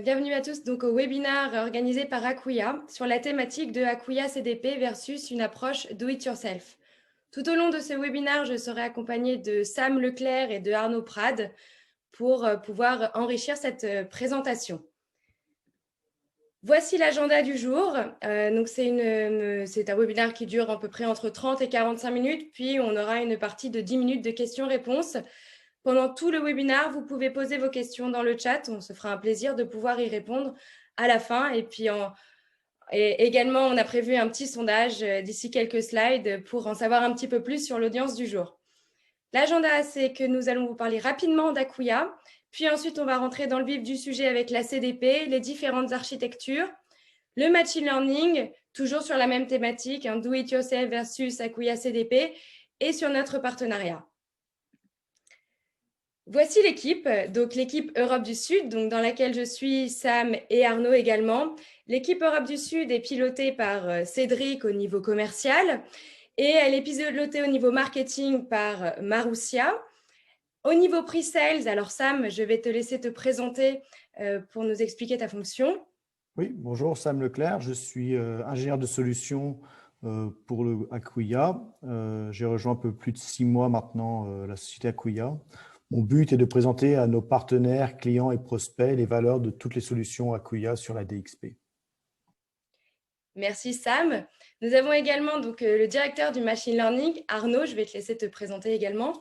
Bienvenue à tous donc, au webinaire organisé par Acquia sur la thématique de Acquia CDP versus une approche do-it-yourself. Tout au long de ce webinaire, je serai accompagnée de Sam Leclerc et de Arnaud Prade pour pouvoir enrichir cette présentation. Voici l'agenda du jour. C'est un webinaire qui dure à peu près entre 30 et 45 minutes, puis on aura une partie de 10 minutes de questions-réponses. Pendant tout le webinaire, vous pouvez poser vos questions dans le chat. On se fera un plaisir de pouvoir y répondre à la fin. Et également, on a prévu un petit sondage d'ici quelques slides pour en savoir un petit peu plus sur l'audience du jour. L'agenda, c'est que nous allons vous parler rapidement d'Acquia. Puis ensuite, on va rentrer dans le vif du sujet avec la CDP, les différentes architectures, le machine learning, toujours sur la même thématique, do it yourself versus Acquia CDP, et sur notre partenariat. Voici l'équipe, donc l'équipe Europe du Sud, donc dans laquelle je suis, Sam et Arnaud également. L'équipe Europe du Sud est pilotée par Cédric au niveau commercial et elle est pilotée au niveau marketing par Maroussia. Au niveau pre-sales, alors Sam, je vais te laisser te présenter pour nous expliquer ta fonction. Oui, bonjour, Sam Leclerc, je suis ingénieur de solutions pour le Acquia. J'ai rejoint un peu plus de 6 mois maintenant la société Acquia. Mon but est de présenter à nos partenaires, clients et prospects les valeurs de toutes les solutions Acquia sur la DXP. Merci Sam. Nous avons également donc, le directeur du Machine Learning, Arnaud, je vais te laisser te présenter également.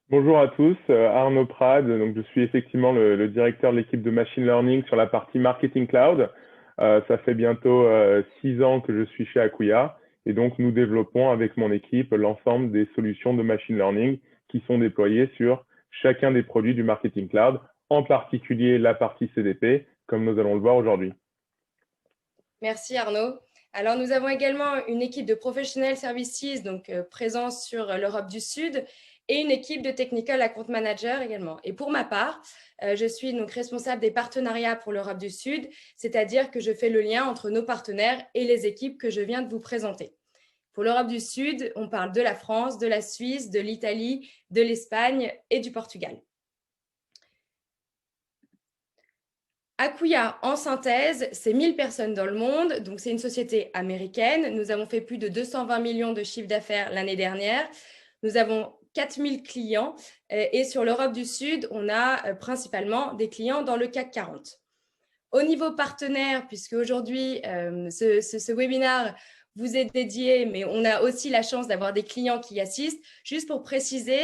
Bonjour à tous, Arnaud Prade, donc je suis effectivement le directeur de l'équipe de Machine Learning sur la partie Marketing Cloud. Ça fait bientôt 6 ans que je suis chez Acquia et donc nous développons avec mon équipe l'ensemble des solutions de Machine Learning qui sont déployées sur chacun des produits du Marketing Cloud, en particulier la partie CDP, comme nous allons le voir aujourd'hui. Merci Arnaud. Alors, nous avons également une équipe de Professional Services, donc présence sur l'Europe du Sud, et une équipe de Technical Account Manager également. Et pour ma part, je suis donc responsable des partenariats pour l'Europe du Sud, c'est-à-dire que je fais le lien entre nos partenaires et les équipes que je viens de vous présenter. Pour l'Europe du Sud, on parle de la France, de la Suisse, de l'Italie, de l'Espagne et du Portugal. Acquia, en synthèse, c'est 1000 personnes dans le monde, donc c'est une société américaine. Nous avons fait plus de 220 millions de chiffre d'affaires l'année dernière. Nous avons 4000 clients et sur l'Europe du Sud, on a principalement des clients dans le CAC 40. Au niveau partenaire, puisque aujourd'hui, ce webinaire vous est dédié, mais on a aussi la chance d'avoir des clients qui assistent. Juste pour préciser,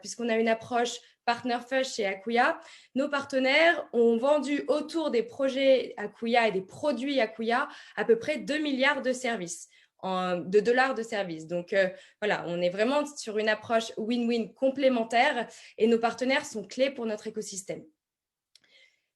puisqu'on a une approche Partner First chez Acquia, nos partenaires ont vendu autour des projets Acquia et des produits Acquia à peu près 2 milliards de services, de dollars de services. Donc voilà, on est vraiment sur une approche win-win complémentaire et nos partenaires sont clés pour notre écosystème.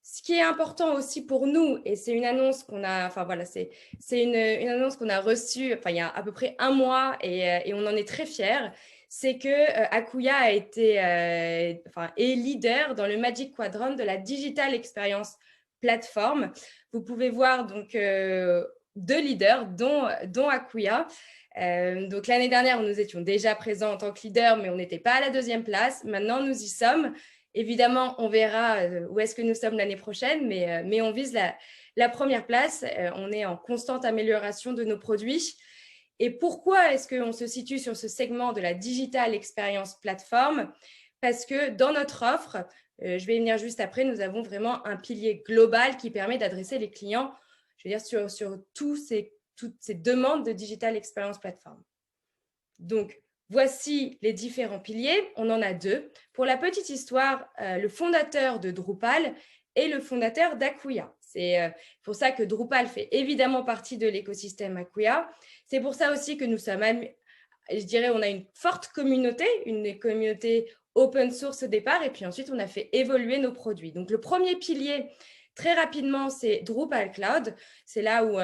Ce qui est important aussi pour nous, et c'est une annonce qu'on a, enfin voilà, c'est une annonce qu'on a reçue il y a à peu près un mois et on en est très fiers, c'est que Acquia a été, est leader dans le Magic Quadrant de la Digital Experience Platform. Vous pouvez voir donc 2 leaders, dont Acquia. Donc l'année dernière, nous étions déjà présents en tant que leader, mais on n'était pas à la 2e place. Maintenant, nous y sommes. Évidemment, on verra où est-ce que nous sommes l'année prochaine, mais on vise la 1re place. On est en constante amélioration de nos produits. Et pourquoi est-ce qu'on se situe sur ce segment de la Digital Experience Platform? Parce que dans notre offre, je vais y venir juste après, nous avons vraiment un pilier global qui permet d'adresser les clients, je veux dire, sur toutes ces demandes de Digital Experience Platform. Donc, voici les différents piliers. On en a 2. Pour la petite histoire, le fondateur de Drupal est le fondateur d'Acquia. C'est pour ça que Drupal fait évidemment partie de l'écosystème Acquia. C'est pour ça aussi que nous sommes, je dirais, on a une forte communauté, une communauté open source au départ, et puis ensuite, on a fait évoluer nos produits. Donc, le premier pilier, très rapidement, c'est Drupal Cloud. C'est là où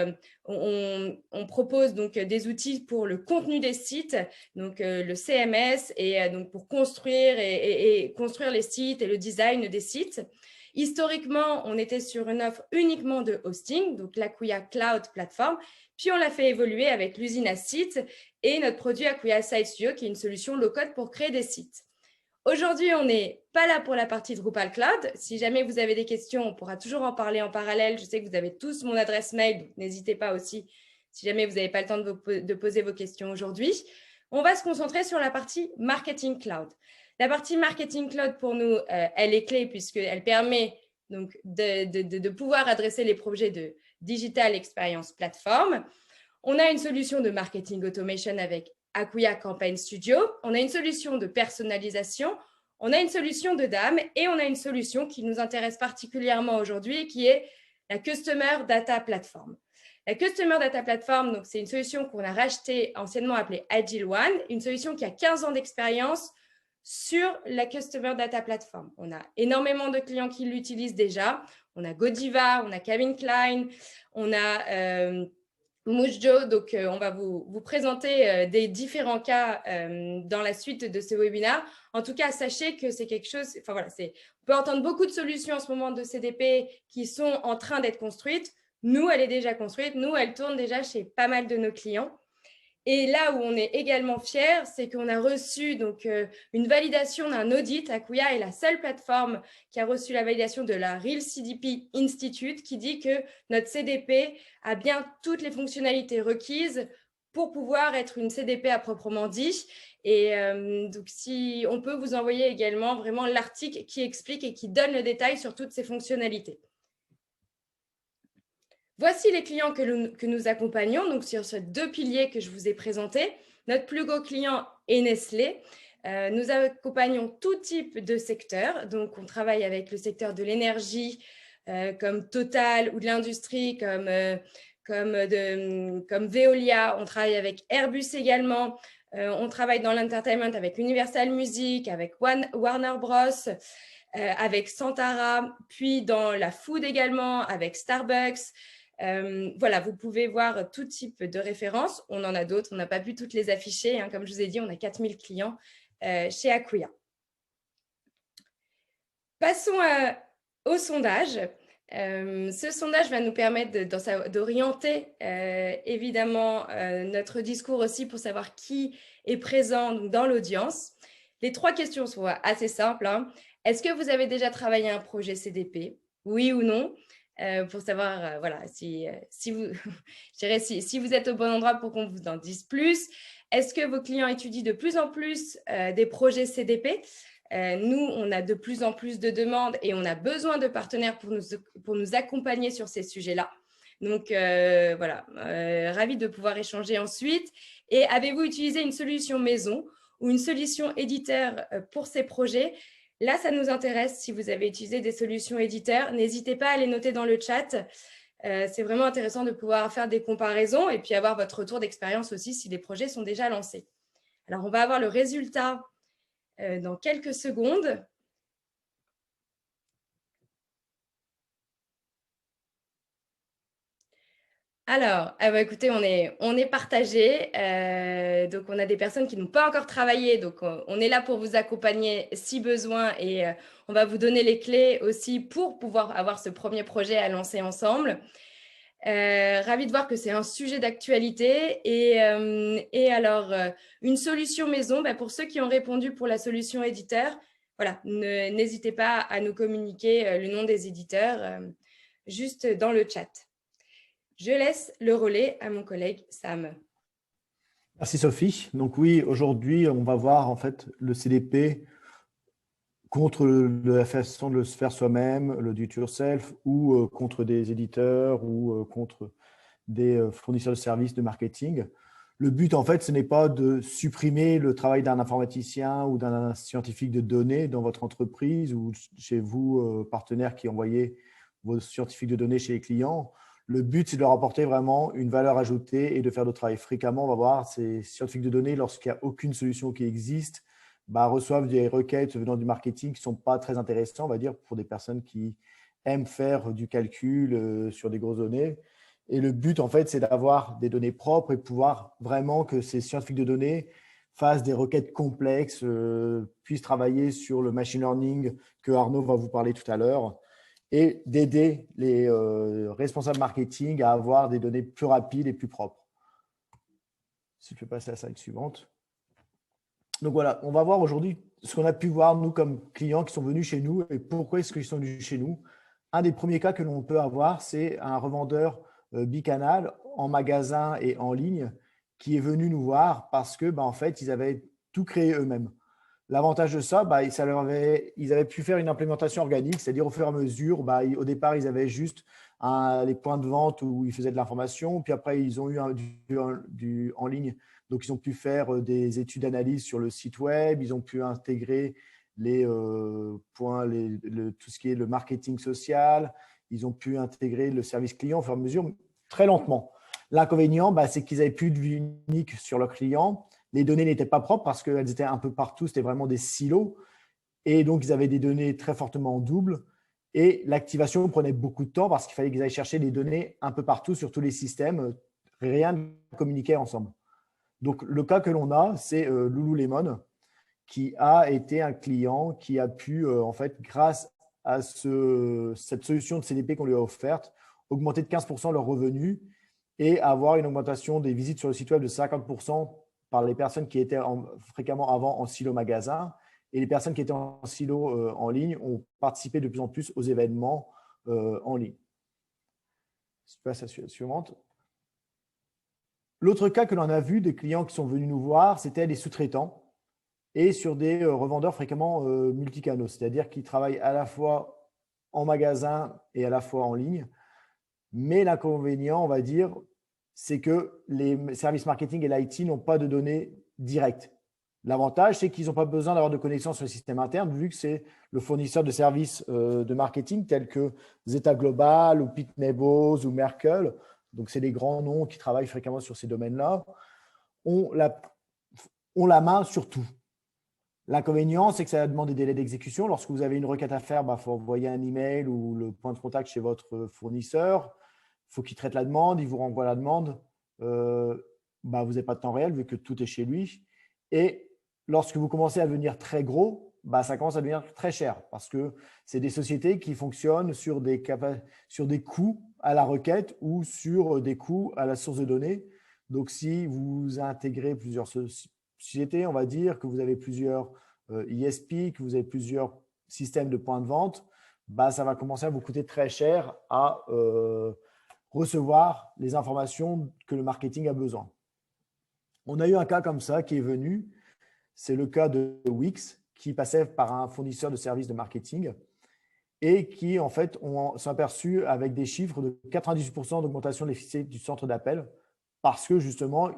on propose donc des outils pour le contenu des sites, donc le CMS, et donc pour construire et construire les sites et le design des sites. Historiquement, on était sur une offre uniquement de hosting, donc l'Acquia Cloud Platform, puis on l'a fait évoluer avec l'usine à sites et notre produit Acquia Site Studio, qui est une solution low-code pour créer des sites. Aujourd'hui, on n'est pas là pour la partie Drupal Cloud. Si jamais vous avez des questions, on pourra toujours en parler en parallèle. Je sais que vous avez tous mon adresse mail, donc n'hésitez pas aussi si jamais vous n'avez pas le temps de poser vos questions aujourd'hui. On va se concentrer sur la partie Marketing Cloud. La partie Marketing Cloud, pour nous, elle est clé puisqu'elle permet donc, de pouvoir adresser les projets de Digital Experience Platform. On a une solution de marketing automation avec Acquia Campaign Studio. On a une solution de personnalisation. On a une solution de DAM et on a une solution qui nous intéresse particulièrement aujourd'hui qui est la Customer Data Platform. La Customer Data Platform, c'est une solution qu'on a rachetée, anciennement appelée Agile One, une solution qui a 15 ans d'expérience sur la Customer Data Platform. On a énormément de clients qui l'utilisent déjà. On a Godiva, on a Calvin Klein, on a Mujjo. Donc, on va vous présenter des différents cas dans la suite de ce webinaire. En tout cas, sachez que c'est quelque chose, enfin voilà, on peut entendre beaucoup de solutions en ce moment de CDP qui sont en train d'être construites. Nous, elle est déjà construite. Nous, elle tourne déjà chez pas mal de nos clients. Et là où on est également fiers, c'est qu'on a reçu donc, une validation d'un audit. Acquia est la seule plateforme qui a reçu la validation de la Real CDP Institute qui dit que notre CDP a bien toutes les fonctionnalités requises pour pouvoir être une CDP à proprement dit. Et donc, si on peut vous envoyer également vraiment l'article qui explique et qui donne le détail sur toutes ces fonctionnalités. Voici les clients que nous accompagnons, donc sur ces deux piliers que je vous ai présentés. Notre plus gros client est Nestlé. Nous accompagnons tout type de secteur. Donc, on travaille avec le secteur de l'énergie, comme Total, ou de l'industrie, comme Veolia. On travaille avec Airbus également. On travaille dans l'entertainment avec Universal Music, avec Warner Bros., avec Santara, puis dans la food également, avec Starbucks. Voilà, vous pouvez voir tout type de références. On en a d'autres, on n'a pas pu toutes les afficher. Hein. Comme je vous ai dit, on a 4000 clients chez Acquia. Passons au sondage. Ce sondage va nous permettre d'orienter évidemment notre discours aussi pour savoir qui est présent dans l'audience. Les 3 questions sont assez simples. Hein. Est-ce que vous avez déjà travaillé un projet CDP? Oui ou non? Pour savoir voilà, si vous êtes au bon endroit pour qu'on vous en dise plus. Est-ce que vos clients étudient de plus en plus des projets CDP? Nous, on a de plus en plus de demandes et on a besoin de partenaires pour nous accompagner sur ces sujets-là. Donc, voilà, ravi de pouvoir échanger ensuite. Et avez-vous utilisé une solution maison ou une solution éditeur pour ces projets? Là, ça nous intéresse. Si vous avez utilisé des solutions éditeurs, n'hésitez pas à les noter dans le chat. C'est vraiment intéressant de pouvoir faire des comparaisons et puis avoir votre retour d'expérience aussi si les projets sont déjà lancés. Alors, on va avoir le résultat dans quelques secondes. Alors, écoutez, on est partagé. Donc, on a des personnes qui n'ont pas encore travaillé. Donc, on est là pour vous accompagner si besoin. Et on va vous donner les clés aussi pour pouvoir avoir ce premier projet à lancer ensemble. Ravi de voir que c'est un sujet d'actualité. Et alors, une solution maison, pour ceux qui ont répondu pour la solution éditeur, voilà, n'hésitez pas à nous communiquer le nom des éditeurs juste dans le chat. Je laisse le relais à mon collègue Sam. Merci Sophie. Donc oui, aujourd'hui, on va voir en fait le CDP contre la façon de le faire soi-même, le do-it-yourself, ou contre des éditeurs ou contre des fournisseurs de services de marketing. Le but, en fait, ce n'est pas de supprimer le travail d'un informaticien ou d'un scientifique de données dans votre entreprise ou chez vous, partenaires qui envoyez vos scientifiques de données chez les clients. Le but, c'est de leur apporter vraiment une valeur ajoutée et de faire le travail. Fréquemment, on va voir ces scientifiques de données, lorsqu'il n'y a aucune solution qui existe, reçoivent des requêtes venant du marketing qui ne sont pas très intéressantes, on va dire, pour des personnes qui aiment faire du calcul sur des grosses données. Et le but, en fait, c'est d'avoir des données propres et pouvoir vraiment que ces scientifiques de données fassent des requêtes complexes, puissent travailler sur le machine learning que Arnaud va vous parler tout à l'heure, et d'aider les responsables marketing à avoir des données plus rapides et plus propres. Si tu peux passer à la slide suivante. Donc voilà, on va voir aujourd'hui ce qu'on a pu voir, nous, comme clients qui sont venus chez nous et pourquoi est-ce qu'ils sont venus chez nous. Un des premiers cas que l'on peut avoir, c'est un revendeur bicanal en magasin et en ligne qui est venu nous voir parce que, en fait, ils avaient tout créé eux-mêmes. L'avantage de ça, ils avaient pu faire une implémentation organique, c'est-à-dire au fur et à mesure, au départ, ils avaient juste les points de vente où ils faisaient de l'information, puis après, ils ont eu du en ligne. Donc, ils ont pu faire des études d'analyse sur le site web, ils ont pu intégrer les points, tout ce qui est le marketing social, ils ont pu intégrer le service client au fur et à mesure, très lentement. L'inconvénient, c'est qu'ils n'avaient plus de vue unique sur leurs clients. Les données n'étaient pas propres parce qu'elles étaient un peu partout, c'était vraiment des silos. Et donc, ils avaient des données très fortement en double. Et l'activation prenait beaucoup de temps parce qu'il fallait qu'ils aillent chercher des données un peu partout sur tous les systèmes. Rien ne communiquait ensemble. Donc, le cas que l'on a, c'est Lululemon, qui a été un client qui a pu, en fait, grâce à cette solution de CDP qu'on lui a offerte, augmenter de 15% leurs revenus et avoir une augmentation des visites sur le site web de 50% par les personnes qui étaient fréquemment avant en silo magasin. Et les personnes qui étaient en silo en ligne ont participé de plus en plus aux événements en ligne. Je passe à la suivante. L'autre cas que l'on a vu des clients qui sont venus nous voir, c'était les sous-traitants et sur des revendeurs fréquemment multicanaux, c'est-à-dire qui travaillent à la fois en magasin et à la fois en ligne. Mais l'inconvénient, on va dire, c'est que les services marketing et l'IT n'ont pas de données directes. L'avantage, c'est qu'ils n'ont pas besoin d'avoir de connexion sur le système interne, vu que c'est le fournisseur de services de marketing tels que Zeta Global ou Pitney Bowes ou Merkle. Donc, c'est des grands noms qui travaillent fréquemment sur ces domaines-là. On la main sur tout. L'inconvénient, c'est que ça demande des délais d'exécution. Lorsque vous avez une requête à faire, il faut envoyer un email ou le point de contact chez votre fournisseur. Il faut qu'il traite la demande, il vous renvoie la demande. Vous n'avez pas de temps réel vu que tout est chez lui. Et lorsque vous commencez à devenir très gros, ça commence à devenir très cher parce que c'est des sociétés qui fonctionnent sur des coûts à la requête ou sur des coûts à la source de données. Donc, si vous intégrez plusieurs sociétés, on va dire que vous avez plusieurs ISP, que vous avez plusieurs systèmes de points de vente, ça va commencer à vous coûter très cher à recevoir les informations que le marketing a besoin. On a eu un cas comme ça qui est venu, c'est le cas de Wix, qui passait par un fournisseur de services de marketing et qui, en fait, sont aperçus avec des chiffres de 98% d'augmentation de l'efficacité du centre d'appel parce que, justement,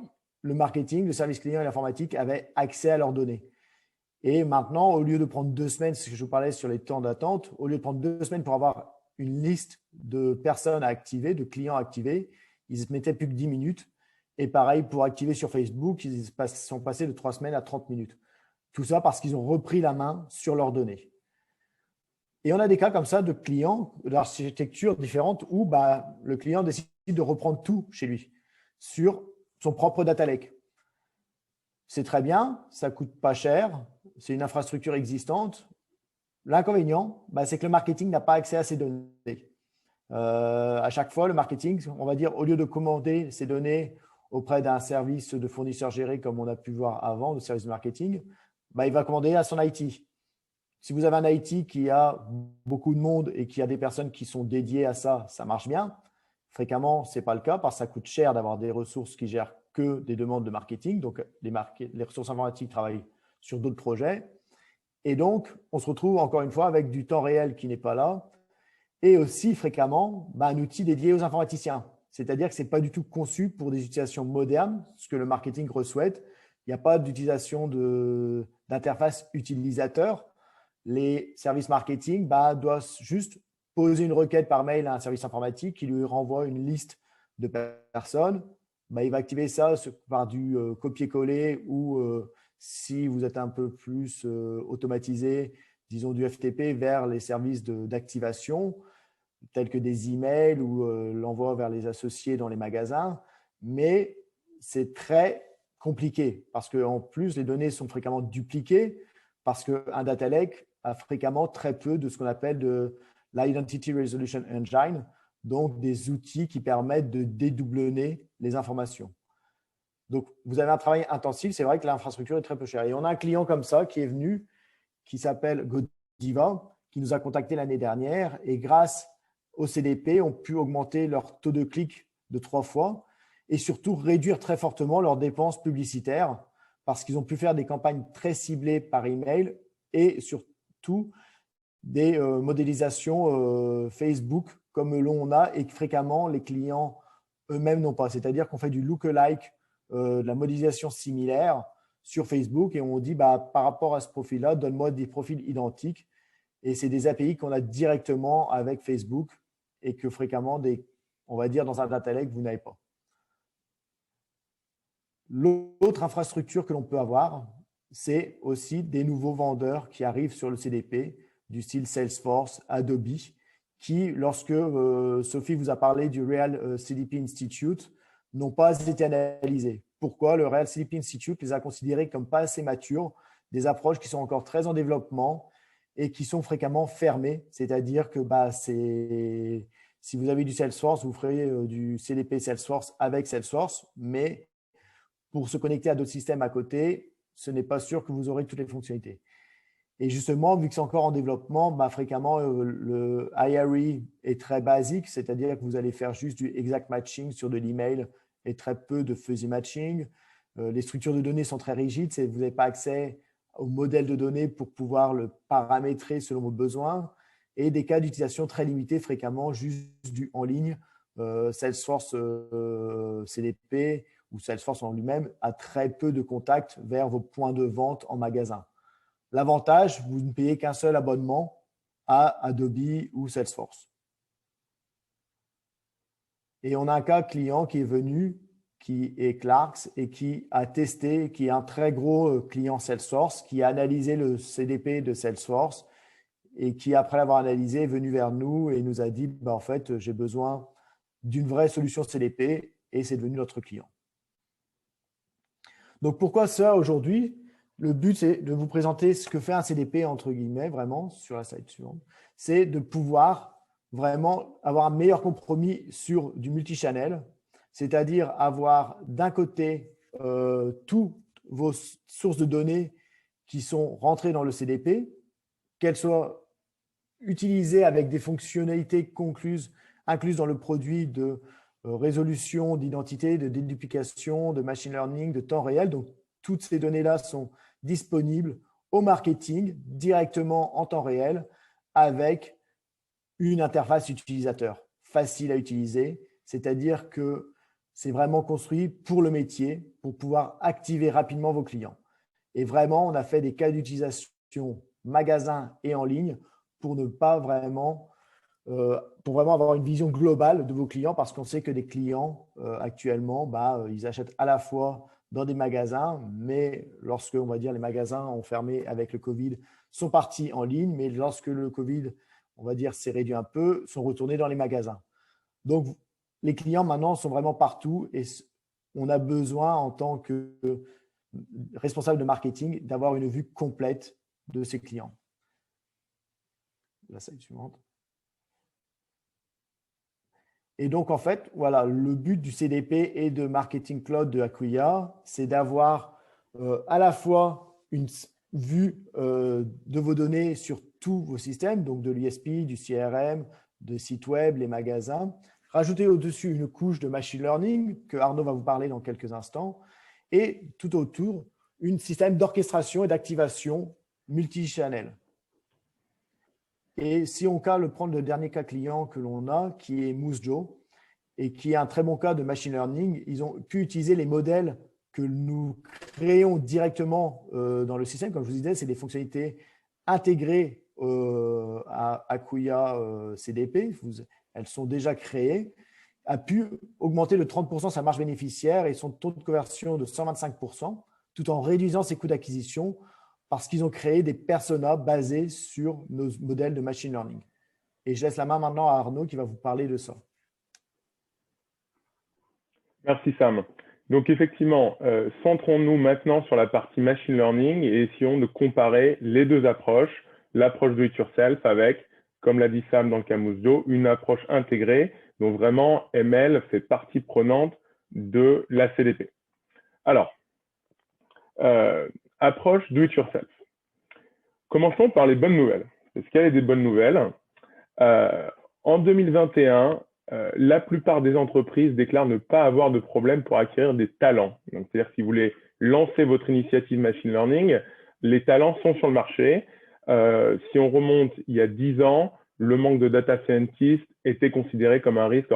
le marketing, le service client et l'informatique avaient accès à leurs données. Et maintenant, au lieu de prendre 2 semaines, c'est ce que je vous parlais sur les temps d'attente, au lieu de prendre 2 semaines pour avoir une liste de personnes à activer, de clients à activer, ils ne mettaient plus que 10 minutes. Et pareil, pour activer sur Facebook, ils sont passés de 3 semaines à 30 minutes. Tout ça parce qu'ils ont repris la main sur leurs données. Et on a des cas comme ça de clients d'architecture différente où le client décide de reprendre tout chez lui sur son propre data lake. C'est très bien, ça ne coûte pas cher, c'est une infrastructure existante. L'inconvénient, c'est que le marketing n'a pas accès à ces données. À chaque fois, le marketing, on va dire, au lieu de commander ces données auprès d'un service de fournisseur géré comme on a pu voir avant, de service de marketing, il va commander à son IT. Si vous avez un IT qui a beaucoup de monde et qui a des personnes qui sont dédiées à ça, ça marche bien. Fréquemment, ce n'est pas le cas parce que ça coûte cher d'avoir des ressources qui gèrent que des demandes de marketing. Donc, les ressources informatiques travaillent sur d'autres projets. Et donc, on se retrouve encore une fois avec du temps réel qui n'est pas là et aussi fréquemment un outil dédié aux informaticiens. C'est-à-dire que ce n'est pas du tout conçu pour des utilisations modernes, ce que le marketing souhaite. Il n'y a pas d'utilisation d'interface utilisateur. Les services marketing doivent juste poser une requête par mail à un service informatique qui lui renvoie une liste de personnes. Il va activer ça par du copier-coller ou si vous êtes un peu plus automatisé, disons du FTP vers les services d'activation tels que des emails ou l'envoi vers les associés dans les magasins. Mais c'est très compliqué parce qu'en plus, les données sont fréquemment dupliquées parce qu'un data lake a fréquemment très peu de ce qu'on appelle de l'Identity Resolution Engine, donc des outils qui permettent de dédoublonner les informations. Donc, vous avez un travail intensif. C'est vrai que l'infrastructure est très peu chère. Et on a un client comme ça qui est venu, qui s'appelle Godiva, qui nous a contacté l'année dernière. Et grâce au CDP, ont pu augmenter leur taux de clic de 3 fois et surtout réduire très fortement leurs dépenses publicitaires parce qu'ils ont pu faire des campagnes très ciblées par email et surtout des modélisations Facebook comme l'on a et que fréquemment les clients eux-mêmes n'ont pas. C'est-à-dire qu'on fait du lookalike, de la modélisation similaire sur Facebook et on dit par rapport à ce profil-là, donne-moi des profils identiques. Et c'est des API qu'on a directement avec Facebook et que fréquemment, on va dire dans un data lake, vous n'avez pas. L'autre infrastructure que l'on peut avoir, c'est aussi des nouveaux vendeurs qui arrivent sur le CDP, du style Salesforce, Adobe, qui, lorsque Sophie vous a parlé du Real CDP Institute, n'ont pas été analysés. Pourquoi? Le Real CDP Institute les a considérés comme pas assez matures, des approches qui sont encore très en développement et qui sont fréquemment fermées. C'est-à-dire que si vous avez du Salesforce, vous ferez du CDP Salesforce avec Salesforce, mais pour se connecter à d'autres systèmes à côté, ce n'est pas sûr que vous aurez toutes les fonctionnalités. Et justement, vu que c'est encore en développement, fréquemment, le IRE est très basique, c'est-à-dire que vous allez faire juste du exact matching sur de l'email et très peu de fuzzy matching. Les structures de données sont très rigides, vous n'avez pas accès au modèle de données pour pouvoir le paramétrer selon vos besoins et des cas d'utilisation très limités, fréquemment juste du en ligne. Salesforce CDP ou Salesforce en lui-même a très peu de contacts vers vos points de vente en magasin. L'avantage, vous ne payez qu'un seul abonnement à Adobe ou Salesforce. Et on a un cas client qui est venu, qui est Clarks et qui a testé, qui est un très gros client Salesforce, qui a analysé le CDP de Salesforce et qui, après l'avoir analysé, est venu vers nous et nous a dit en fait, j'ai besoin d'une vraie solution CDP et c'est devenu notre client. Donc, pourquoi ça aujourd'hui? Le but, c'est de vous présenter ce que fait un CDP, entre guillemets, vraiment, sur la slide suivante. C'est de pouvoir vraiment avoir un meilleur compromis sur du multichannel, c'est-à-dire avoir d'un côté toutes vos sources de données qui sont rentrées dans le CDP, qu'elles soient utilisées avec des fonctionnalités incluses dans le produit de résolution d'identité, de déduplication, de machine learning, de temps réel. Donc, toutes ces données-là sont disponibles au marketing directement en temps réel avec une interface utilisateur facile à utiliser. C'est-à-dire que c'est vraiment construit pour le métier, pour pouvoir activer rapidement vos clients. Et vraiment, on a fait des cas d'utilisation magasin et en ligne pour ne pas vraiment pour vraiment avoir une vision globale de vos clients parce qu'on sait que les clients actuellement, ils achètent à la fois dans des magasins, mais lorsque, on va dire, les magasins ont fermé avec le Covid, sont partis en ligne, mais lorsque le Covid, on va dire, s'est réduit un peu, sont retournés dans les magasins. Donc, les clients maintenant sont vraiment partout et on a besoin en tant que responsable de marketing d'avoir une vue complète de ses clients. La slide suivante. Et donc, en fait, voilà, le but du CDP et de Marketing Cloud de Acquia, c'est d'avoir à la fois une vue de vos données sur tous vos systèmes, donc de l'ISP, du CRM, de sites web, les magasins, rajouter au-dessus une couche de machine learning que Arnaud va vous parler dans quelques instants, et tout autour, un système d'orchestration et d'activation multi-channel. Et si on prend le dernier cas client que l'on a, qui est Moosjo, et qui est un très bon cas de machine learning, ils ont pu utiliser les modèles que nous créons directement dans le système. Comme je vous disais, c'est des fonctionnalités intégrées à Acquia CDP. Elles sont déjà créées. A pu augmenter de 30% sa marge bénéficiaire et son taux de conversion de 125%, tout en réduisant ses coûts d'acquisition parce qu'ils ont créé des personas basés sur nos modèles de machine learning. Et je laisse la main maintenant à Arnaud qui va vous parler de ça. Merci Sam. Donc effectivement, centrons-nous maintenant sur la partie machine learning et essayons de comparer les deux approches, l'approche do it yourself avec, comme l'a dit Sam dans le cas Moosjo, une approche intégrée dont vraiment ML fait partie prenante de la CDP. Alors, approche do it yourself. Commençons par les bonnes nouvelles. Est-ce qu'il y a des bonnes nouvelles? En 2021, la plupart des entreprises déclarent ne pas avoir de problème pour acquérir des talents. Donc, c'est-à-dire si vous voulez lancer votre initiative machine learning, les talents sont sur le marché. Si on remonte il y a 10 ans, le manque de data scientists était considéré comme un risque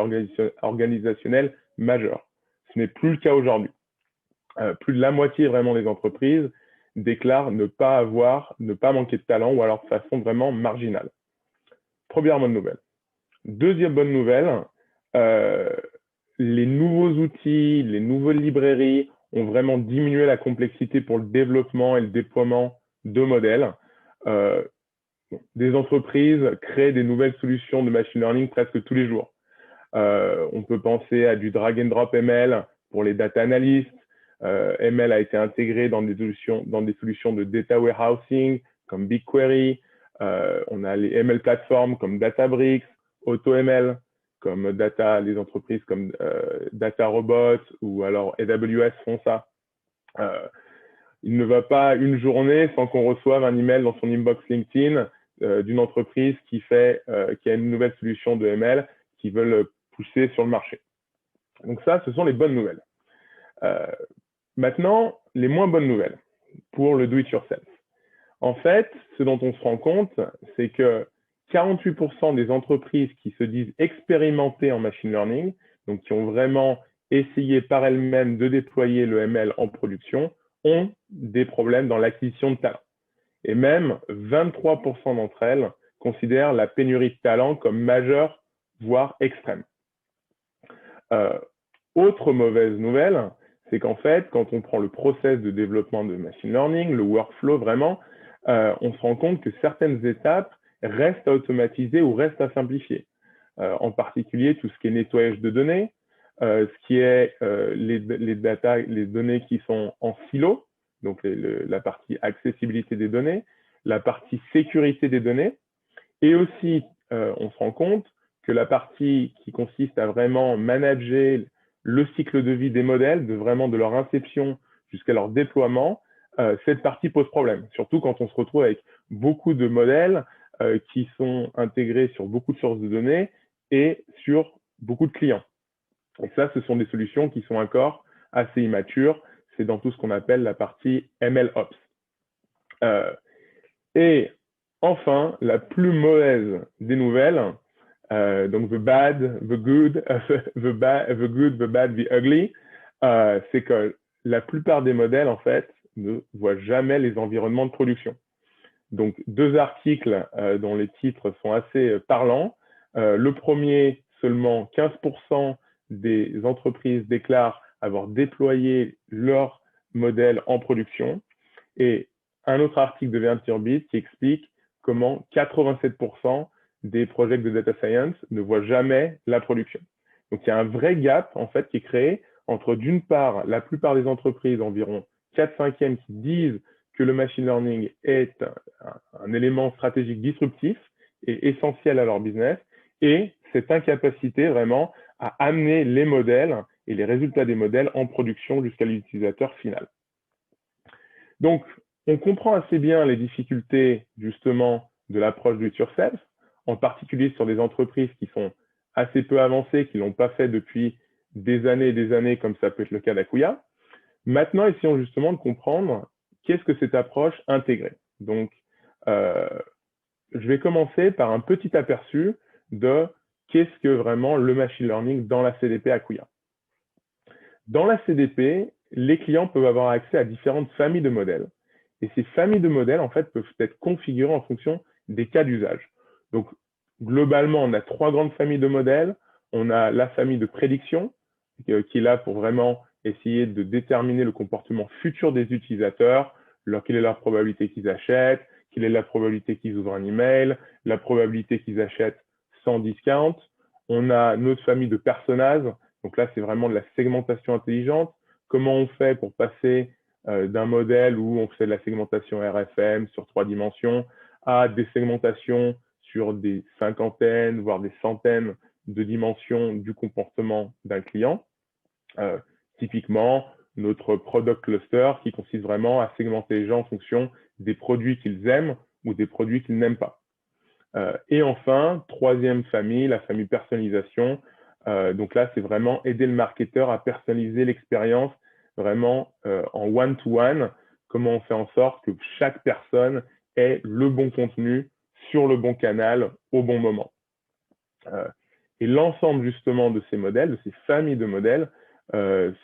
organisationnel majeur. Ce n'est plus le cas aujourd'hui. Plus de la moitié vraiment des entreprises déclarent ne pas manquer de talent ou alors de façon vraiment marginale. Première bonne nouvelle. Deuxième bonne nouvelle, les nouveaux outils, les nouvelles librairies ont vraiment diminué la complexité pour le développement et le déploiement de modèles. Des entreprises créent des nouvelles solutions de machine learning presque tous les jours. On peut penser à du drag and drop ML pour les data analysts. ML a été intégré dans des solutions de data warehousing comme BigQuery. On a les ML platforms comme Databricks, AutoML, comme les entreprises comme DataRobot ou alors AWS font ça. Il ne va pas une journée sans qu'on reçoive un email dans son inbox LinkedIn d'une entreprise qui a une nouvelle solution de ML qui veulent pousser sur le marché. Donc ça, ce sont les bonnes nouvelles. Maintenant, les moins bonnes nouvelles pour le do-it-yourself. En fait, ce dont on se rend compte, c'est que 48% des entreprises qui se disent expérimentées en machine learning, donc qui ont vraiment essayé par elles-mêmes de déployer le ML en production, ont des problèmes dans l'acquisition de talent. Et même 23% d'entre elles considèrent la pénurie de talent comme majeure, voire extrême. Autre mauvaise nouvelle, c'est qu'en fait, quand on prend le process de développement de machine learning, le workflow vraiment, on se rend compte que certaines étapes restent à automatiser ou restent à simplifier. En particulier, tout ce qui est nettoyage de données, ce qui est les données qui sont en silo, donc la partie accessibilité des données, la partie sécurité des données, et aussi, on se rend compte que la partie qui consiste à vraiment manager le cycle de vie des modèles, de leur inception jusqu'à leur déploiement, cette partie pose problème, surtout quand on se retrouve avec beaucoup de modèles qui sont intégrés sur beaucoup de sources de données et sur beaucoup de clients. Et ça, ce sont des solutions qui sont encore assez immatures. C'est dans tout ce qu'on appelle la partie MLOps. Et enfin, la plus mauvaise des nouvelles, donc the bad, the good, the good, the bad, the ugly, c'est que la plupart des modèles, en fait, ne voient jamais les environnements de production. Donc, deux articles dont les titres sont assez parlants. Le premier, seulement 15% des entreprises déclarent avoir déployé leur modèle en production. Et un autre article de VentureBeat qui explique comment 87% des projets de data science ne voient jamais la production. Donc, il y a un vrai gap, en fait, qui est créé entre, d'une part, la plupart des entreprises, environ 4/5 qui disent que le machine learning est un élément stratégique disruptif et essentiel à leur business, et cette incapacité vraiment à amener les modèles et les résultats des modèles en production jusqu'à l'utilisateur final. Donc, on comprend assez bien les difficultés justement de l'approche do it yourself, en particulier sur des entreprises qui sont assez peu avancées, qui ne l'ont pas fait depuis des années, comme ça peut être le cas d'Acquia. Maintenant, essayons justement de comprendre qu'est-ce que cette approche intégrée. Donc, je vais commencer par un petit aperçu de qu'est-ce que vraiment le machine learning dans la CDP Acquia. Dans la CDP, les clients peuvent avoir accès à différentes familles de modèles. Et ces familles de modèles, en fait, peuvent être configurées en fonction des cas d'usage. Donc, globalement, on a 3 grandes familles de modèles. On a la famille de prédiction, qui est là pour vraiment essayer de déterminer le comportement futur des utilisateurs, quelle est la probabilité qu'ils achètent, quelle est la probabilité qu'ils ouvrent un email, la probabilité qu'ils achètent sans discount. On a notre famille de personas. Donc là, c'est vraiment de la segmentation intelligente. Comment on fait pour passer d'un modèle où on fait de la segmentation RFM sur 3 dimensions à des segmentations sur des cinquantaines, voire des centaines de dimensions du comportement d'un client. Typiquement, notre product cluster qui consiste vraiment à segmenter les gens en fonction des produits qu'ils aiment ou des produits qu'ils n'aiment pas. Et enfin, troisième famille, la famille personnalisation. Donc là, c'est vraiment aider le marketeur à personnaliser l'expérience vraiment en one-to-one. Comment on fait en sorte que chaque personne ait le bon contenu sur le bon canal au bon moment. Et l'ensemble justement de ces modèles, de ces familles de modèles,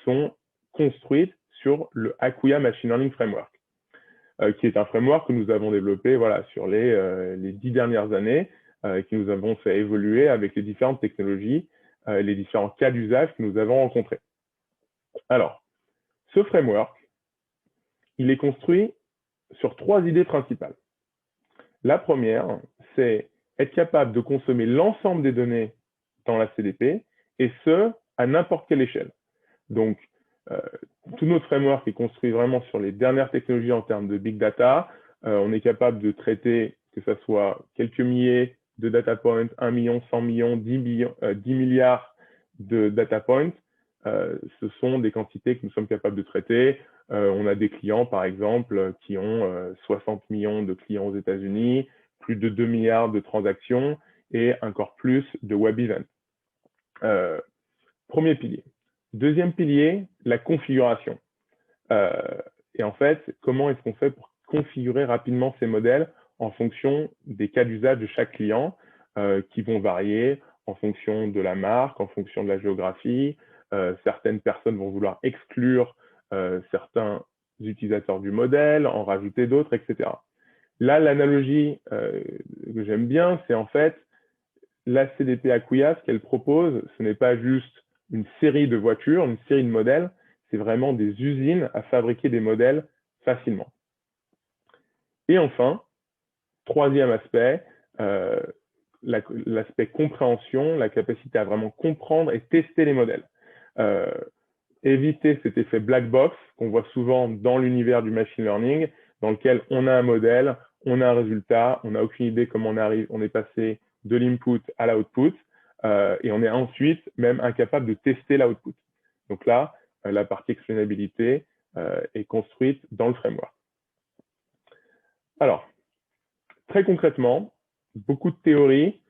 sont construites sur le Acquia Machine Learning Framework, qui est un framework que nous avons développé voilà, sur les 10 dernières années, qui nous avons fait évoluer avec les différentes technologies, les différents cas d'usage que nous avons rencontrés. Alors, ce framework, il est construit sur 3 idées principales. La première, c'est être capable de consommer l'ensemble des données dans la CDP, et ce, à n'importe quelle échelle. Donc, tout notre framework est construit vraiment sur les dernières technologies en termes de big data. On est capable de traiter, que ce soit quelques milliers de data points, 1 million, 100 millions, 10 milliards de data points. Ce sont des quantités que nous sommes capables de traiter. On a des clients, par exemple, qui ont 60 millions de clients aux États-Unis, plus de 2 milliards de transactions et encore plus de web events. Premier pilier. Deuxième pilier, la configuration. Et en fait, comment est-ce qu'on fait pour configurer rapidement ces modèles en fonction des cas d'usage de chaque client qui vont varier en fonction de la marque, en fonction de la géographie. Certaines personnes vont vouloir exclure certains utilisateurs du modèle, en rajouter d'autres, etc. Là, l'analogie que j'aime bien, c'est en fait la CDP Acquia, ce qu'elle propose, ce n'est pas juste une série de voitures, une série de modèles, c'est vraiment des usines à fabriquer des modèles facilement. Et enfin, troisième aspect, l'aspect compréhension, la capacité à vraiment comprendre et tester les modèles. Éviter cet effet black box qu'on voit souvent dans l'univers du machine learning, dans lequel on a un modèle, on a un résultat, on n'a aucune idée comment on est passé de l'input à l'output, et on est ensuite même incapable de tester l'output. Donc là, la partie explainabilité est construite dans le framework. Alors, très concrètement, beaucoup de théories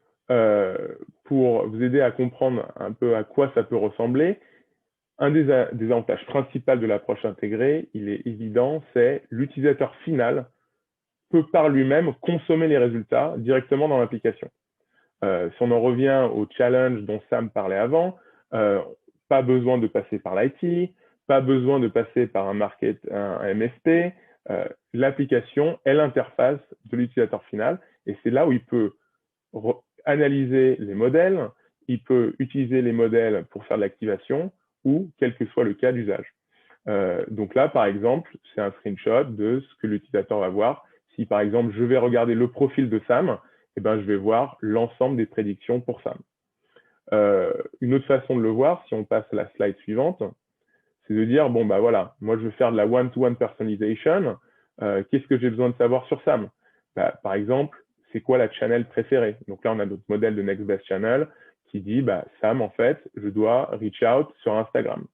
pour vous aider à comprendre un peu à quoi ça peut ressembler. Un des avantages principaux de l'approche intégrée, il est évident, c'est l'utilisateur final peut par lui-même consommer les résultats directement dans l'application. Si on en revient au challenge dont Sam parlait avant, pas besoin de passer par l'IT, pas besoin de passer par un MSP. L'application est l'interface de l'utilisateur final et c'est là où il peut analyser les modèles, il peut utiliser les modèles pour faire de l'activation ou quel que soit le cas d'usage. Donc là, par exemple, c'est un screenshot de ce que l'utilisateur va voir. Si par exemple, je vais regarder le profil de Sam, eh ben, je vais voir l'ensemble des prédictions pour Sam. Une autre façon de le voir, si on passe à la slide suivante, c'est de dire, bon, bah voilà, moi, je veux faire de la one-to-one personalization. Qu'est-ce que j'ai besoin de savoir sur Sam? Bah, par exemple, c'est quoi la channel préférée? Donc là, on a notre modèle de Next Best Channel qui dit, bah, Sam, en fait, je dois reach out sur Instagram.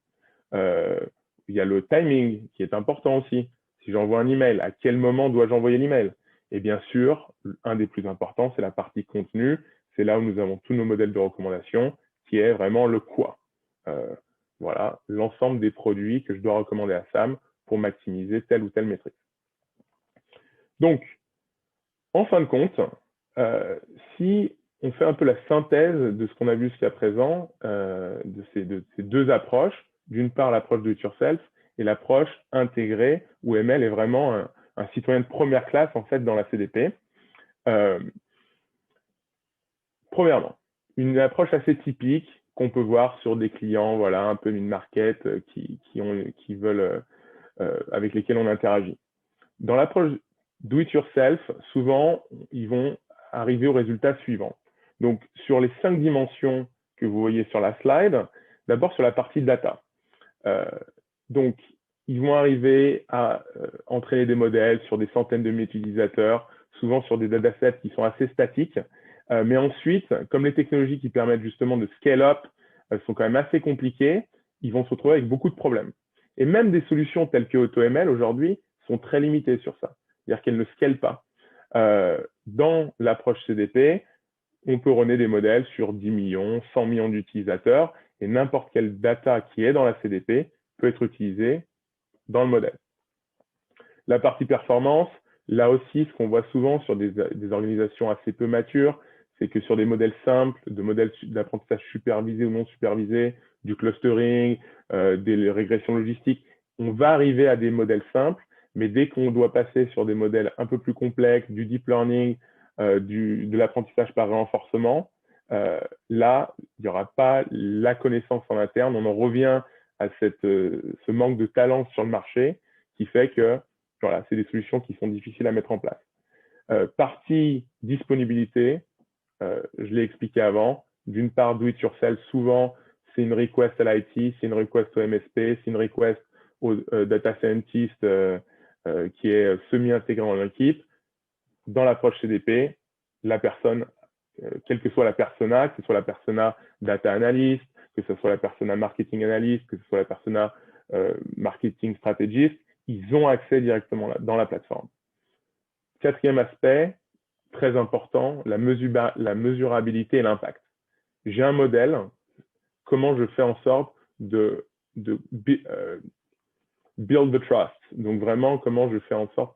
Il y a le timing qui est important aussi. Si j'envoie un email, à quel moment dois-je envoyer l'email? Et bien sûr, un des plus importants, c'est la partie contenu. C'est là où nous avons tous nos modèles de recommandation, qui est vraiment le quoi. Voilà, l'ensemble des produits que je dois recommander à Sam pour maximiser telle ou telle métrique. Donc, en fin de compte, si on fait un peu la synthèse de ce qu'on a vu jusqu'à présent, de ces deux approches, d'une part l'approche do it yourself et l'approche intégrée où ML est vraiment un citoyen de première classe en fait dans la CDP. Premièrement, une approche assez typique qu'on peut voir sur des clients, voilà, un peu mid-market qui veulent, avec lesquels on interagit. Dans l'approche do it yourself, souvent, ils vont arriver au résultat suivant. Donc, sur les 5 dimensions que vous voyez sur la slide, d'abord sur la partie data. Donc, ils vont arriver à entraîner des modèles sur des centaines de milliers d'utilisateurs, souvent sur des datasets qui sont assez statiques. Mais ensuite, comme les technologies qui permettent justement de scale up sont quand même assez compliquées, ils vont se retrouver avec beaucoup de problèmes. Et même des solutions telles que AutoML aujourd'hui sont très limitées sur ça. C'est-à-dire qu'elles ne scalent pas. Dans l'approche CDP, on peut runner des modèles sur 10 millions, 100 millions d'utilisateurs et n'importe quelle data qui est dans la CDP peut être utilisée dans le modèle. La partie performance, là aussi, ce qu'on voit souvent sur des organisations assez peu matures, c'est que sur des modèles simples, de modèles d'apprentissage supervisé ou non supervisé, du clustering, des régressions logistiques, on va arriver à des modèles simples, mais dès qu'on doit passer sur des modèles un peu plus complexes, du deep learning, de l'apprentissage par renforcement, là, il n'y aura pas la connaissance en interne. On en revient à ce manque de talent sur le marché qui fait que voilà, c'est des solutions qui sont difficiles à mettre en place. Partie disponibilité, je l'ai expliqué avant. D'une part, do it yourself, souvent, c'est une request à l'IT, c'est une request au MSP, c'est une request au data scientist qui est semi-intégré dans l'équipe. Dans l'approche CDP, la personne, quelle que soit la persona, que ce soit la persona data analyst, que ce soit la persona marketing analyst, que ce soit la persona marketing strategist, ils ont accès directement dans la plateforme. Quatrième aspect, très important, la mesurabilité et l'impact. J'ai un modèle, comment je fais en sorte de build the trust. Donc vraiment, comment je fais en sorte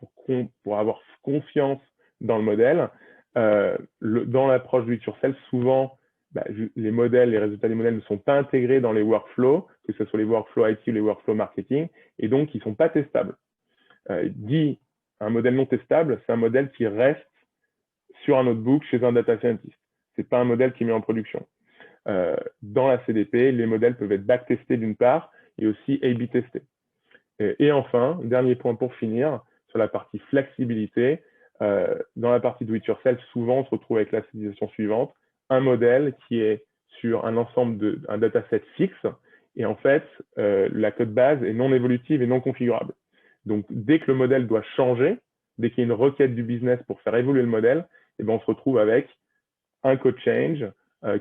pour avoir confiance dans le modèle. Dans l'approche du it-yourself, souvent, les modèles, les résultats des modèles ne sont pas intégrés dans les workflows, que ce soit les workflows IT ou les workflows marketing, et donc ils ne sont pas testables. Un modèle non testable, c'est un modèle qui reste sur un notebook chez un data scientist. Ce n'est pas un modèle qui est mis en production. Dans la CDP, les modèles peuvent être backtestés d'une part et aussi A/B testés. Et enfin, dernier point pour finir, sur la partie flexibilité, dans la partie do it yourself, souvent on se retrouve avec la situation suivante, un modèle qui est sur un ensemble un dataset fixe, et en fait, la code base est non évolutive et non configurable. Donc, dès que le modèle doit changer, dès qu'il y a une requête du business pour faire évoluer le modèle, eh bien, on se retrouve avec un code change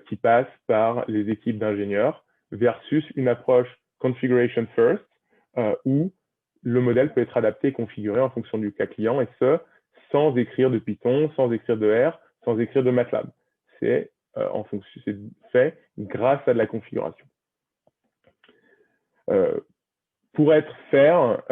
qui passe par les équipes d'ingénieurs versus une approche configuration first où le modèle peut être adapté et configuré en fonction du cas client et ce, sans écrire de Python, sans écrire de R, sans écrire de MATLAB. C'est fait grâce à de la configuration. Pour être fair,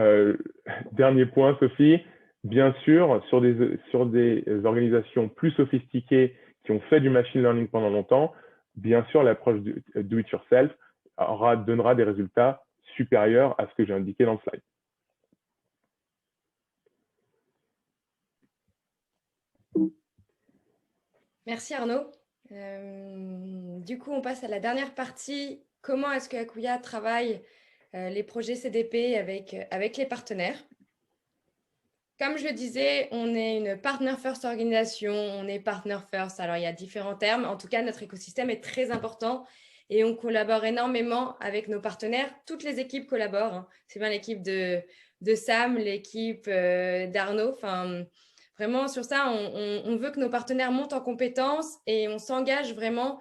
dernier point, Sophie, bien sûr, sur des organisations plus sophistiquées qui ont fait du machine learning pendant longtemps, bien sûr, l'approche do it yourself donnera des résultats supérieurs à ce que j'ai indiqué dans le slide. Merci Arnaud. Du coup, on passe à la dernière partie. Comment est-ce que Acquia travaille les projets CDP avec les partenaires? Comme je le disais, on est une partner first organisation, on est partner first. Alors, il y a différents termes. En tout cas, notre écosystème est très important et on collabore énormément avec nos partenaires. Toutes les équipes collaborent. Hein. C'est bien l'équipe de Sam, l'équipe d'Arnaud. Enfin, vraiment, sur ça, on veut que nos partenaires montent en compétences et on s'engage vraiment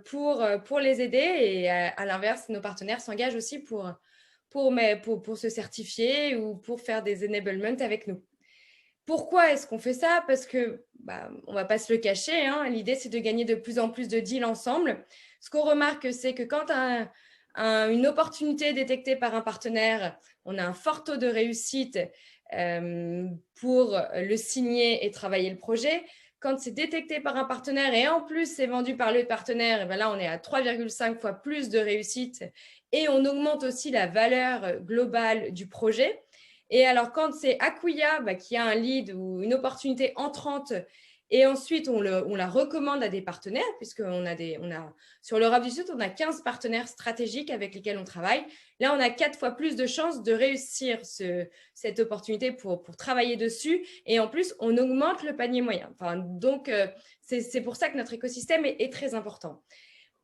pour les aider. Et à l'inverse, nos partenaires s'engagent aussi pour se certifier ou pour faire des enablements avec nous. Pourquoi est-ce qu'on fait ça? Parce que, on ne va pas se le cacher, hein, l'idée c'est de gagner de plus en plus de deals ensemble. Ce qu'on remarque, c'est que quand une opportunité est détectée par un partenaire, on a un fort taux de réussite pour le signer et travailler le projet. Quand c'est détecté par un partenaire et en plus c'est vendu par le partenaire, et bien là on est à 3,5 fois plus de réussite et on augmente aussi la valeur globale du projet. Et alors, quand c'est Acquia qui a un lead ou une opportunité entrante et ensuite on la recommande à des partenaires, puisqu'on a sur l'Europe du Sud, on a 15 partenaires stratégiques avec lesquels on travaille. Là, on a 4 fois plus de chances de réussir cette opportunité pour travailler dessus. Et en plus, on augmente le panier moyen. Enfin, donc, c'est pour ça que notre écosystème est très important.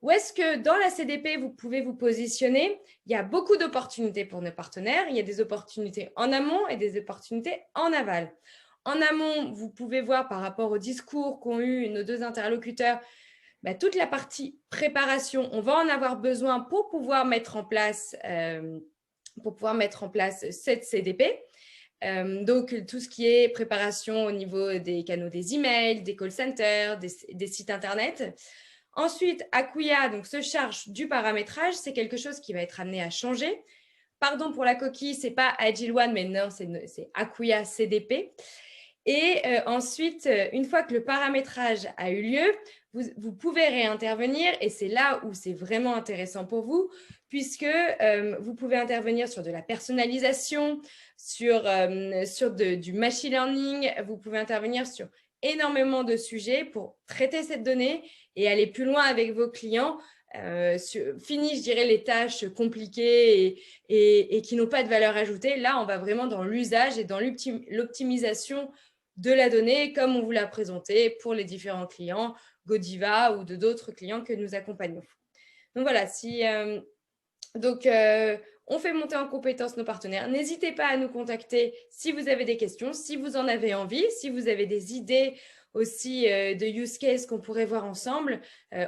Où est-ce que dans la CDP, vous pouvez vous positionner? Il y a beaucoup d'opportunités pour nos partenaires. Il y a des opportunités en amont et des opportunités en aval. En amont, vous pouvez voir par rapport au discours qu'ont eu nos deux interlocuteurs, toute la partie préparation, on va en avoir besoin pour pouvoir mettre en place pour pouvoir mettre en place cette CDP. Donc, tout ce qui est préparation au niveau des canaux des emails, des call centers, des sites Internet. Ensuite, Acquia donc, se charge du paramétrage. C'est quelque chose qui va être amené à changer. Pardon pour la coquille, ce n'est pas Agile One, mais non, c'est Acquia CDP. Et ensuite, une fois que le paramétrage a eu lieu, vous pouvez réintervenir et c'est là où c'est vraiment intéressant pour vous puisque vous pouvez intervenir sur de la personnalisation, sur du machine learning, vous pouvez intervenir sur énormément de sujets pour traiter cette donnée et aller plus loin avec vos clients. Fini, je dirais, les tâches compliquées et qui n'ont pas de valeur ajoutée. Là, on va vraiment dans l'usage et dans l'optimisation de la donnée comme on vous l'a présenté pour les différents clients Godiva ou de d'autres clients que nous accompagnons. Donc voilà, on fait monter en compétence nos partenaires. N'hésitez pas à nous contacter si vous avez des questions, si vous en avez envie, si vous avez des idées aussi de use case qu'on pourrait voir ensemble.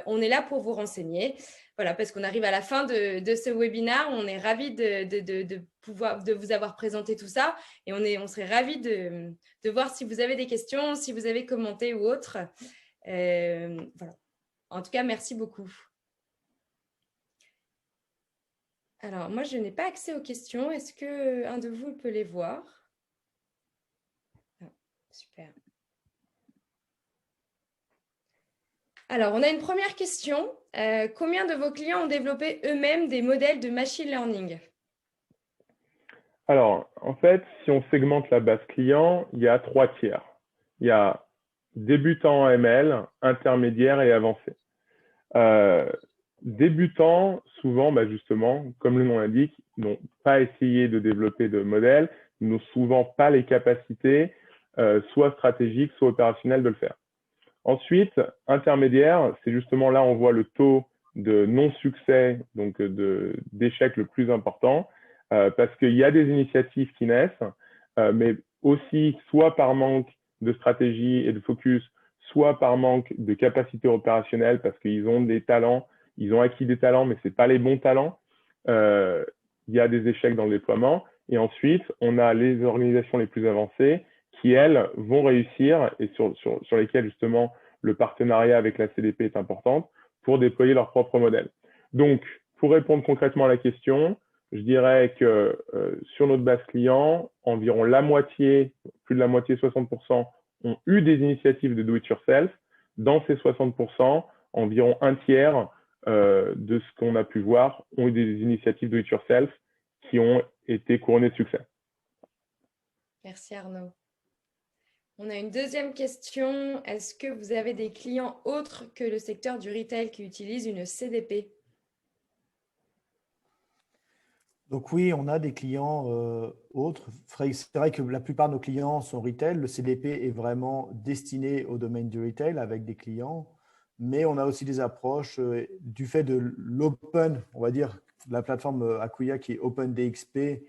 On est là pour vous renseigner. Voilà, parce qu'on arrive à la fin de ce webinaire. On est ravis de vous avoir présenté tout ça et on serait ravis de voir si vous avez des questions, si vous avez commenté ou autre. Voilà. En tout cas, merci beaucoup. Alors, moi, je n'ai pas accès aux questions. Est-ce qu'un de vous peut les voir? Super. Alors, on a une première question. Combien de vos clients ont développé eux-mêmes des modèles de machine learning? Alors, en fait, si on segmente la base client, il y a 3 tiers. Il y a débutants en ML, intermédiaires et avancés. Débutants, souvent, justement, comme le nom l'indique, n'ont pas essayé de développer de modèles, n'ont souvent pas les capacités, soit stratégiques, soit opérationnelles de le faire. Ensuite, intermédiaire, c'est justement là on voit le taux de non-succès, donc d'échec le plus important, parce qu'il y a des initiatives qui naissent, mais aussi soit par manque de stratégie et de focus, soit par manque de capacité opérationnelle, parce qu'ils ont des talents, ils ont acquis des talents, mais ce n'est pas les bons talents. Il y a des échecs dans le déploiement. Et ensuite, on a les organisations les plus avancées qui, elles, vont réussir et sur lesquelles, justement, le partenariat avec la CDP est important pour déployer leur propre modèle. Donc, pour répondre concrètement à la question, je dirais que sur notre base client, environ la moitié, plus de la moitié, 60%, ont eu des initiatives de do-it-yourself. Dans ces 60%, environ un tiers de ce qu'on a pu voir ont eu des initiatives do-it-yourself qui ont été couronnées de succès. Merci Arnaud. On a une deuxième question. Est-ce que vous avez des clients autres que le secteur du retail qui utilisent une CDP? Donc oui, on a des clients autres. C'est vrai que la plupart de nos clients sont retail. Le CDP est vraiment destiné au domaine du retail avec des clients. Mais on a aussi des approches du fait de l'open, on va dire, la plateforme Acquia qui est OpenDXP.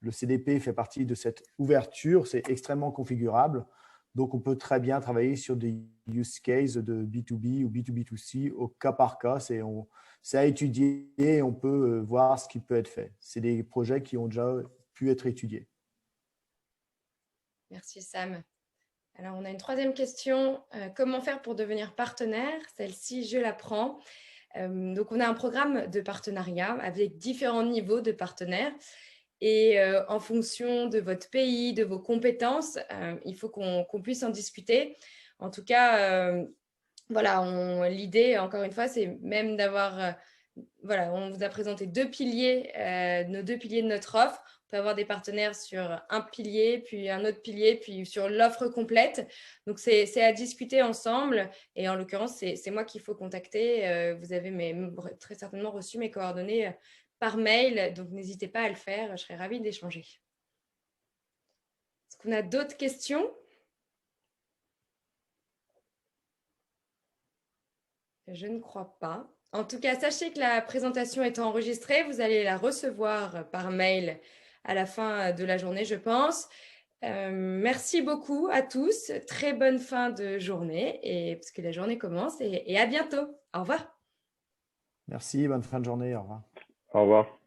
Le CDP fait partie de cette ouverture. C'est extrêmement configurable. Donc, on peut très bien travailler sur des use cases de B2B ou B2B2C au cas par cas. C'est à étudier et on peut voir ce qui peut être fait. C'est des projets qui ont déjà pu être étudiés. Merci Sam. Alors, on a une troisième question. Comment faire pour devenir partenaire? Celle-ci, je la prends. Donc, on a un programme de partenariat avec différents niveaux de partenaires. Et en fonction de votre pays, de vos compétences, il faut qu'on puisse en discuter. En tout cas, voilà, l'idée, encore une fois, c'est même d'avoir… voilà, on vous a présenté deux piliers, nos deux piliers de notre offre. On peut avoir des partenaires sur un pilier, puis un autre pilier, puis sur l'offre complète. Donc, c'est à discuter ensemble. Et en l'occurrence, c'est moi qu'il faut contacter. Vous avez très certainement reçu mes coordonnées par mail, donc n'hésitez pas à le faire, je serais ravie d'échanger. Est-ce qu'on a d'autres questions? Je ne crois pas. En tout cas, sachez que la présentation est enregistrée, vous allez la recevoir par mail à la fin de la journée, je pense. Merci beaucoup à tous, très bonne fin de journée, parce que la journée commence, et à bientôt. Au revoir. Merci, bonne fin de journée, au revoir. Au revoir.